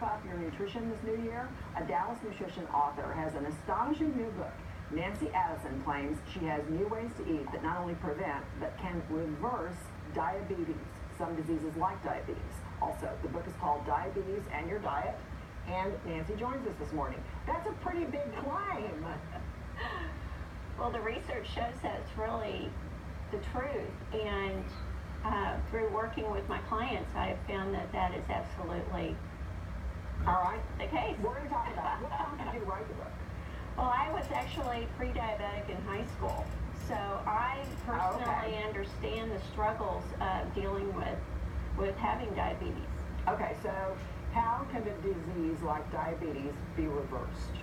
amp up your nutrition this new year, a Dallas nutrition author has an astonishing new book. Nancy Addison claims she has new ways to eat that not only prevent, but can reverse diabetes, some diseases like diabetes. Also, the book is called Diabetes and Your Diet, and Nancy joins us this morning. That's a pretty big claim. Well, the research shows that it's really the truth, and through working with my clients, I have found that that is absolutely the case. We're going to talk about it. What prompted you to write the book? Well, I was actually pre-diabetic in high school, so I personally understand the struggles of dealing with having diabetes. Okay, so how can a disease like diabetes be reversed?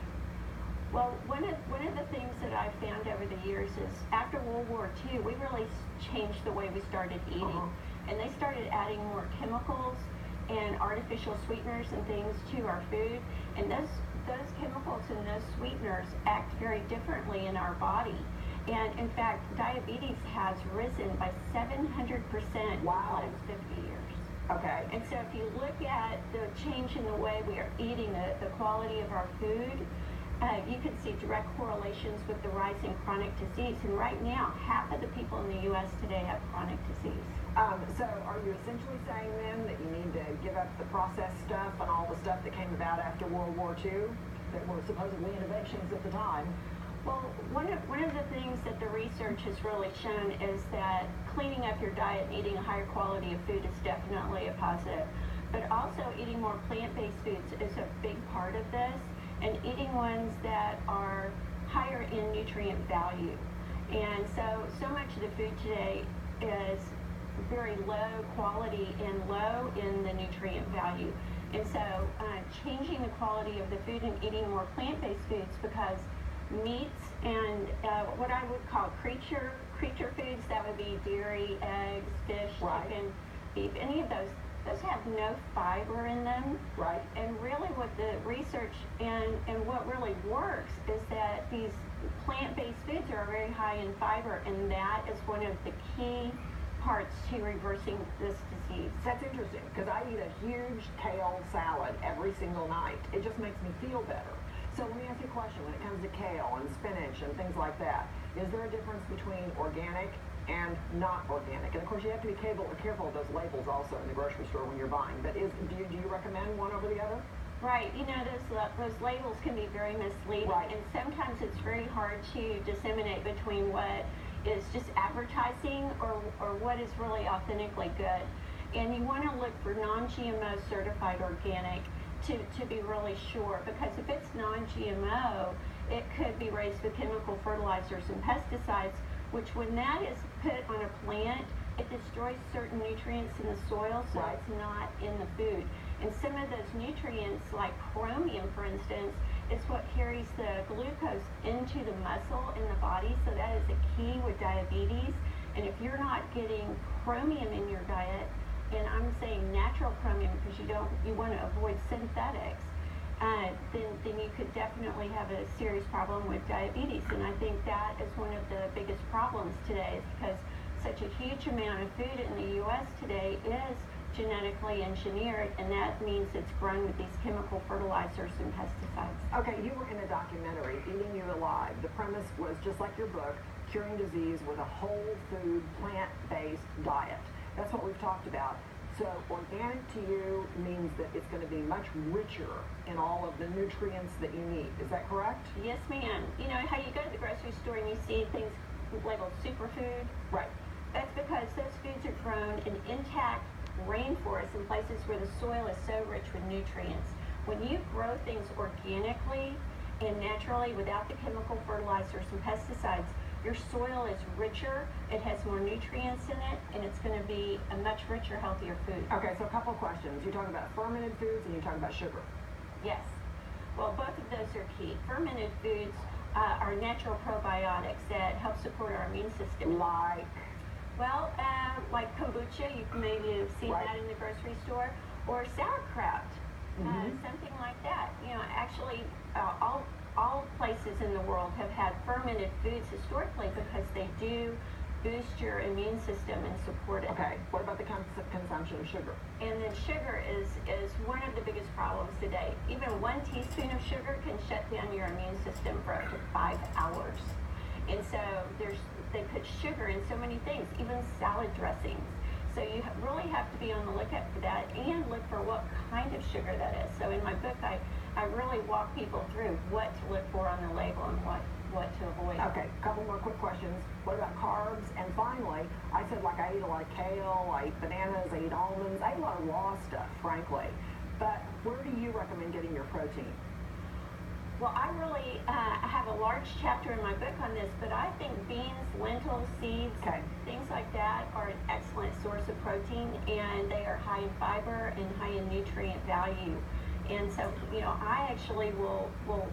Well, one of the things that I've found over the years is after World War II, we really changed the way we started eating. And they started adding more chemicals and artificial sweeteners and things to our food. And those chemicals and those sweeteners act very differently in our body. And in fact, diabetes has risen by 700% in the last 50 years. Okay. And so if you look at the change in the way we are eating, the quality of our food, you can see direct correlations with the rise in chronic disease. And right now, half of the people in the U.S. today have chronic disease. So are you essentially saying then that you need to give up the processed stuff and all the stuff that came about after World War II that were supposedly innovations at the time? Well, one of the things that the research has really shown is that cleaning up your diet and eating a higher quality of food is definitely a positive. But also eating more plant-based foods is a big part of this, and eating ones that are higher in nutrient value. And so much of the food today is very low quality and low in the nutrient value. And so changing the quality of the food and eating more plant-based foods, because meats and what I would call creature foods, that would be dairy, eggs, fish, chicken, beef, any of those have no fiber in them. Right. And really what the research and what really works is that these plant-based foods are very high in fiber, and that is one of the key parts to reversing this disease. That's interesting, because I eat a huge kale salad every single night. It just makes me feel better. So let me ask you a question. When it comes to kale and spinach and things like that, is there a difference between organic and not organic? And of course, you have to be careful of those labels also in the grocery store when you're buying. But do you recommend one over the other? Right. You know, those labels can be very misleading. Right. And sometimes it's very hard to disseminate between what is just advertising or what is really authentically good. And you want to look for non-GMO certified organic to be really sure, because if it's non-GMO, it could be raised with chemical fertilizers and pesticides, which when that is put on a plant, it destroys certain nutrients in the soil, so it's not in the food. And some of those nutrients, like chromium, for instance, is what carries the glucose into the muscle in the body, so that is a key with diabetes. And if you're not getting chromium in your diet, and I'm saying natural chromium because you want to avoid synthetics, then you could definitely have a serious problem with diabetes. And I think that is one of the biggest problems today, is because such a huge amount of food in the U.S. today is genetically engineered, and that means it's grown with these chemical fertilizers and pesticides. Okay, you were in a documentary, Eating You Alive. The premise was just like your book, curing disease with a whole food, plant-based diet. That's what we've talked about. So organic to you means that it's going to be much richer in all of the nutrients that you need. Is that correct? Yes, ma'am. You know how you go to the grocery store and you see things labeled superfood? Right. That's because those foods are grown in intact rainforests in places where the soil is so rich with nutrients. When you grow things organically and naturally without the chemical fertilizers and pesticides, your soil is richer, it has more nutrients in it, and it's going to be a much richer, healthier food. Okay, so a couple of questions. You're talking about fermented foods and you're talking about sugar. Yes. Well, both of those are key. Fermented foods are natural probiotics that help support our immune system. Like? Well, like kombucha, you maybe have seen that in the grocery store, or sauerkraut, something like that. You know, actually, all places in the world have had fermented foods historically because they do boost your immune system and support it. Okay, what about the consumption of sugar? And then sugar is one of the biggest problems today. Even 1 teaspoon of sugar can shut down your immune system for up to 5 hours. And so they put sugar in so many things, even salad dressings. So you really have to be on the lookout for that and look for what kind of sugar that is. So in my book, I really walk people through what to look for on the label and what to avoid. Okay, a couple more quick questions. What about carbs? And finally, I said like I eat a lot of kale, I eat bananas, I eat almonds, I eat a lot of raw stuff, frankly. But where do you recommend getting your protein? Well, I really have a large chapter in my book on this, but I think beans, lentils, seeds, things like that are an excellent source of protein, and they are high in fiber and high in nutrient value. And so, I actually will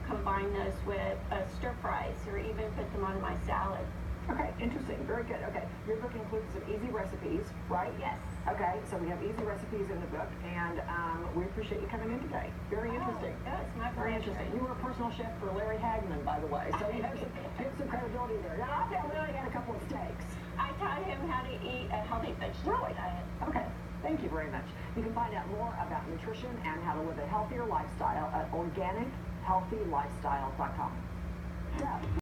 combine those with stir fries or even put them on my salad. Okay, interesting. Very good. Okay, your book includes some easy recipes, right? Yes. Okay, so we have easy recipes in the book, and we appreciate you coming in today. Very interesting. Oh, it's my Very pleasure. interesting. You were a personal chef for Larry Hagman, by the way, so you have some credibility there. Now, I found Larry had a couple of steaks. I taught him how to eat a healthy vegetable diet. Okay. Thank you very much. You can find out more about nutrition and how to live a healthier lifestyle at organichealthylifestyle.com. Yeah.